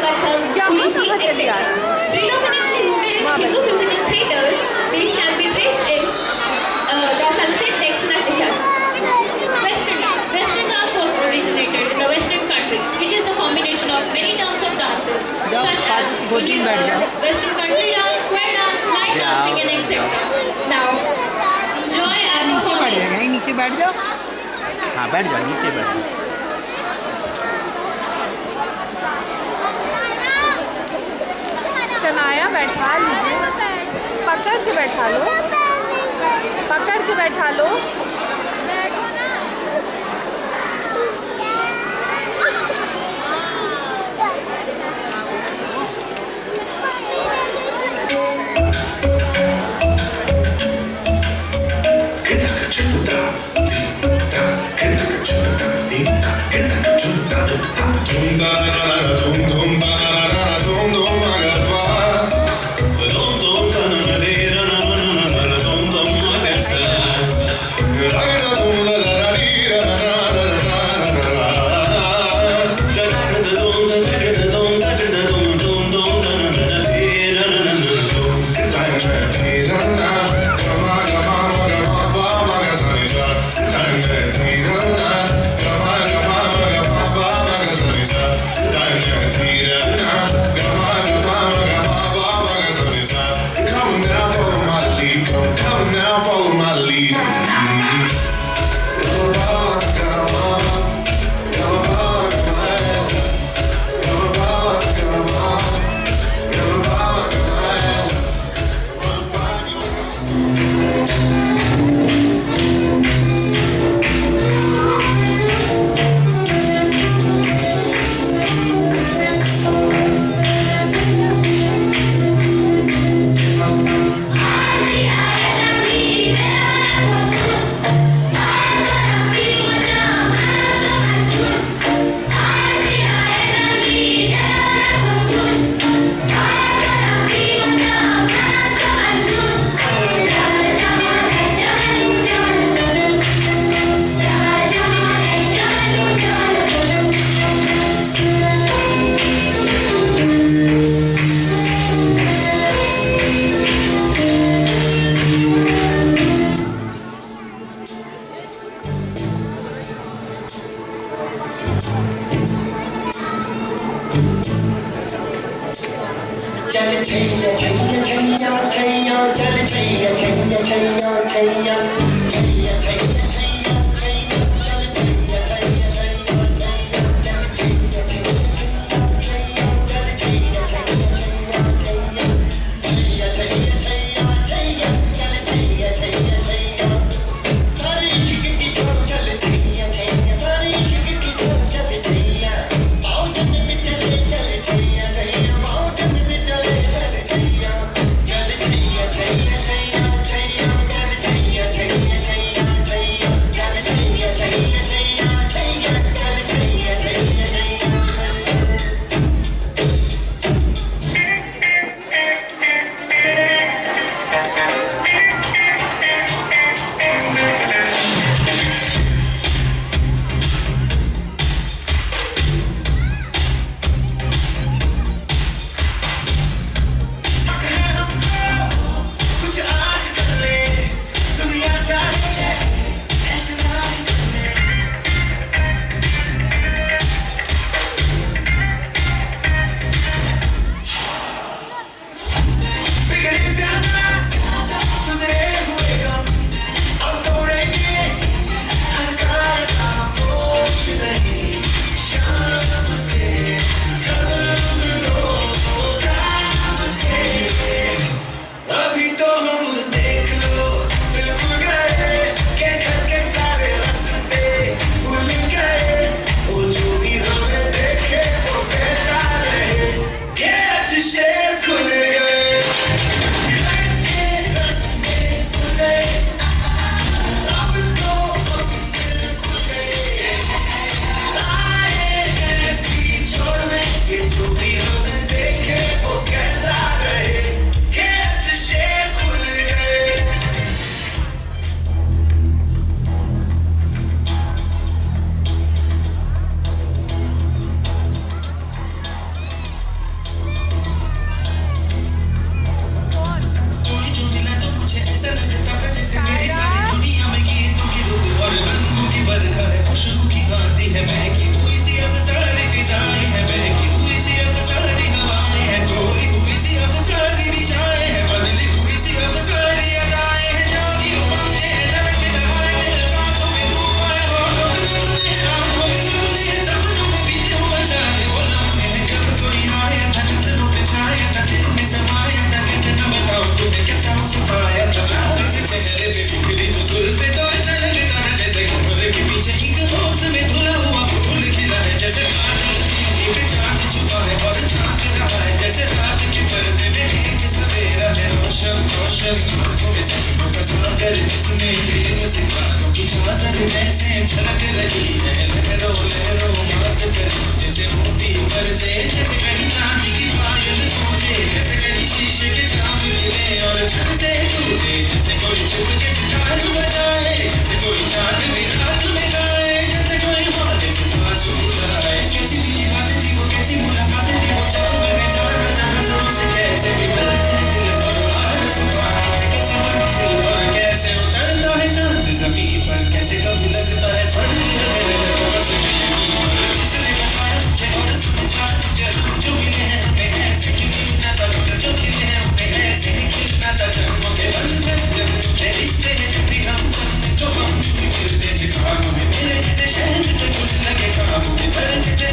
Kathak, Odissi, etc. Predominantly rooted in Hindu musical theatres, these can be traced in the Sanskrit text Natyashastra. Western dance was originated in the Western country. It is the combination of many terms of dances such as Western country dance, square dance, line dancing, and etc. Now, enjoy our performance. नीचे बैठ जाओ. हाँ बैठ जाओ नीचे बैठ जाओ. शनाया बैठा लीजिए. पकड़ के बैठा लो. पकड़ के बैठा लो. चल छैया छैया छैया छैया चल छैया छैया छैया छैया छैया छैया छैया छैया चल छैया छैया छैया छैया चल छैया छैया छैया चल छैया छैया छैया छैया छैया छैया छैया चल छैया छैया छैया सारी इश्क की छोड़ चल छैया छैया सारी इश्क की छोड़ चल छैया बाउजन में चले चल छैया छैया बाउजन में चले चल छैया चल छैया छैया छैया छैया चल छैया छैया छैया छैया जैसे छलक रही है लहरों लहरों बात कर जैसे मोती बरसे जैसे कहीं चांदी की पायल टूटे जैसे कहीं शीशे के जाम गिरे और छत से टूटे जैसे कोई चुप के सितार बजाए जैसे कोई चांद भी रात में गाए जैसे कोई माले से आंसू बहाए कैसी मीठी बात थी वो कैसी मुलाकात थी वो चांद में चार नजरों से कैसे बिगड़ गए दिल पर हार सुबह कैसे मंजिल पर कैसे उतरता है चांद जमीन पर कैसे कभी लगता है स्वर्ग तेरे बस यहीं पर किसने बताया मुझे और समझा जो मिले हैं हमें ऐसे क्यों मिलना था जो खिले हैं हमें ऐसे ही खिलना था जन्मों के बंधन जन्मों के रिश्ते हैं जो भी हम जो हम मिलते थे खानों में मेरे जैसे शहर में कुछ लगे खाबों के पर जैसे